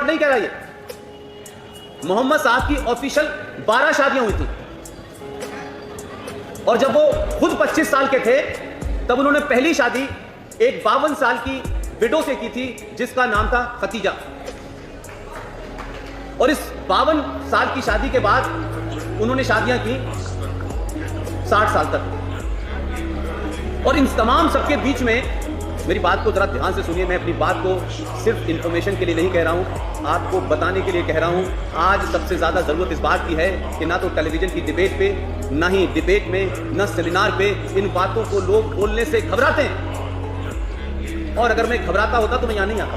Record नहीं कह रहा ये। मोहम्मद साहब की ऑफिशियल 12 शादियां हुई थी, और जब वो खुद 25 साल के थे तब उन्होंने पहली शादी एक 52 साल की विडो से की थी जिसका नाम था खतीजा। और इस 52 साल की शादी के बाद उन्होंने शादियां की 60 साल तक। और इन तमाम सबके बीच में, मेरी बात को जरा ध्यान से सुनिए, मैं अपनी बात को सिर्फ इंफॉर्मेशन के लिए नहीं कह रहा हूं, आपको बताने के लिए कह रहा हूं। आज सबसे ज्यादा जरूरत इस बात की है कि ना तो टेलीविजन की डिबेट पे, ना ही डिबेट में, ना सेमिनार पे इन बातों को लोग बोलने से घबराते हैं। और अगर मैं घबराता होता तो मैं यहां नहीं आता।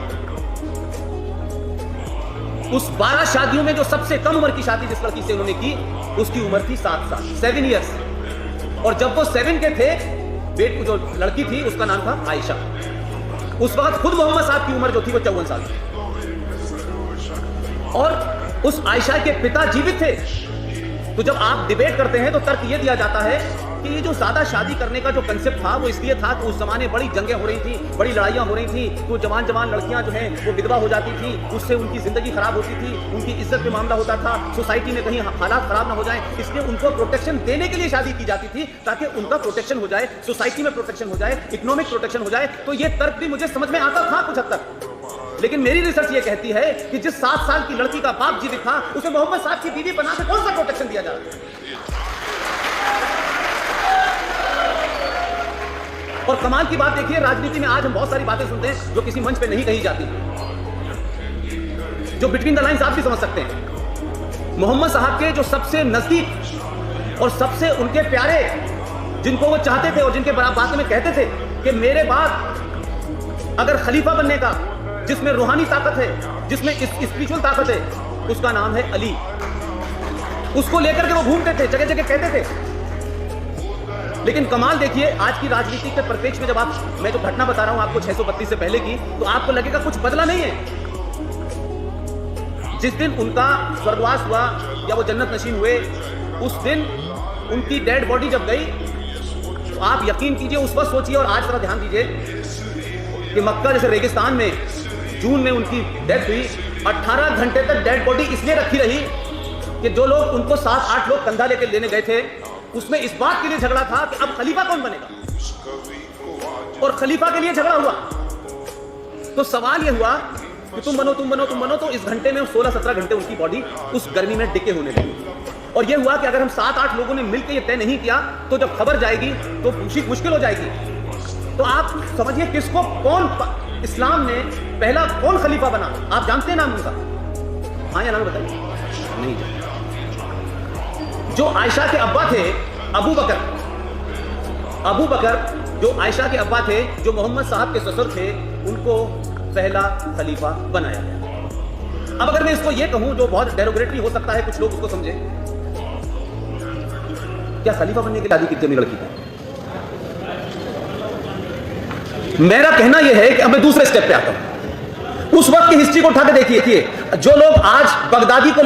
उस 12 शादियों में जो सबसे कम उम्र की शादी जिस लड़की से उन्होंने की, उसकी उम्र थी 7 साल, 7 ईयर्स। और जब वो 7 के थे, बेट जो लड़की थी उसका नाम था आयशा। उस वक्त खुद मोहम्मद साहब की उम्र जो थी वो 54 साल थी। और उस आयशा के पिता जीवित थे। तो जब आप डिबेट करते हैं तो तर्क ये दिया जाता है कि ये जो ज्यादा शादी करने का जो कंसेप्ट था वो इसलिए था कि उस जमाने बड़ी जंगें हो रही थी, बड़ी लड़ाइयां हो रही थी, तो जवान जवान लड़कियां जो हैं वो विधवा हो जाती थी, उससे उनकी जिंदगी खराब होती थी, उनकी इज्जत पे मामला होता था, सोसाइटी में कहीं हालात खराब ना हो जाए, इसलिए उनको प्रोटेक्शन देने के लिए शादी की जाती थी ताकि उनका प्रोटेक्शन हो जाए, सोसाइटी में प्रोटेक्शन हो जाए, इकोनॉमिक प्रोटेक्शन हो जाए। तो ये तर्क भी मुझे समझ में आता था कुछ हद तक, लेकिन मेरी रिसर्च ये कहती है कि जिस 7 साल की लड़की का बाप जीवित था उसे मोहम्मद साहब की बीवी बना के कौन सा प्रोटेक्शन दिया जा रहा है। और कमाल की बात देखिए, राजनीति में आज हम बहुत सारी बातें सुनते हैं जो किसी मंच पे नहीं कही जाती, जो बिटवीन द लाइंस आप भी समझ सकते हैं। मोहम्मद साहब के जो सबसे नजदीक और सबसे उनके प्यारे, जिनको वो चाहते थे और जिनके बात में कहते थे कि मेरे बाद अगर खलीफा बनने का, जिसमें रूहानी ताकत है, जिसमें स्पिरिचुअल ताकत है, उसका नाम है अली। उसको लेकर के वो घूमते थे, जगह जगह कहते थे। लेकिन कमाल देखिए, आज की राजनीति के परिप्रेक्ष्य में जब मैं जो घटना बता रहा हूं आपको 632 से पहले की, तो आपको लगेगा कुछ बदला नहीं है। जिस दिन उनका स्वर्गवास हुआ या वो जन्नत नशीन हुए, उस दिन उनकी डेड बॉडी जब गई, तो आप यकीन कीजिए, उस वक्त सोचिए और आज तरह ध्यान दीजिए कि मक्का जैसे रेगिस्तान में जून में उनकी डेथ हुई। 18 घंटे तक डेड बॉडी इसलिए रखी रही कि जो लोग उनको 7-8 लोग कंधा लेकर लेने गए थे, उसमें इस बात के लिए झगड़ा था कि अब खलीफा कौन बनेगा, और खलीफा के लिए झगड़ा हुआ। तो सवाल यह हुआ कि तुम बनो तुम बनो तुम बनो। तो इस घंटे में 16-17 घंटे उनकी बॉडी उस गर्मी में डिके होने लगी। और यह हुआ कि अगर हम 7-8 लोगों ने मिलकर यह तय नहीं किया तो जब खबर जाएगी तो मुश्किल हो जाएगी। तो आप समझिए किसको कौन, इस्लाम में पहला कौन खलीफा बना, आप जानते हैं नाम उनका? हाँ या ना बताइए? नहीं जानते। जो आयशा के अब्बा थे अबू बकर, जो आयशा के अब्बा थे, जो मोहम्मद साहब के ससुर थे, उनको पहला खलीफा बनाया गया। अब अगर मैं इसको ये कहूं, जो बहुत डेरोगेटरी हो सकता है, कुछ लोग उसको समझे, क्या खलीफा बनने की शादी की थी लड़की की? मेरा कहना यह है कि अब मैं दूसरे स्टेप पे आता हूं। उस वक्त की हिस्ट्री को उठा के देखिए, जो लोग आज बगदादी को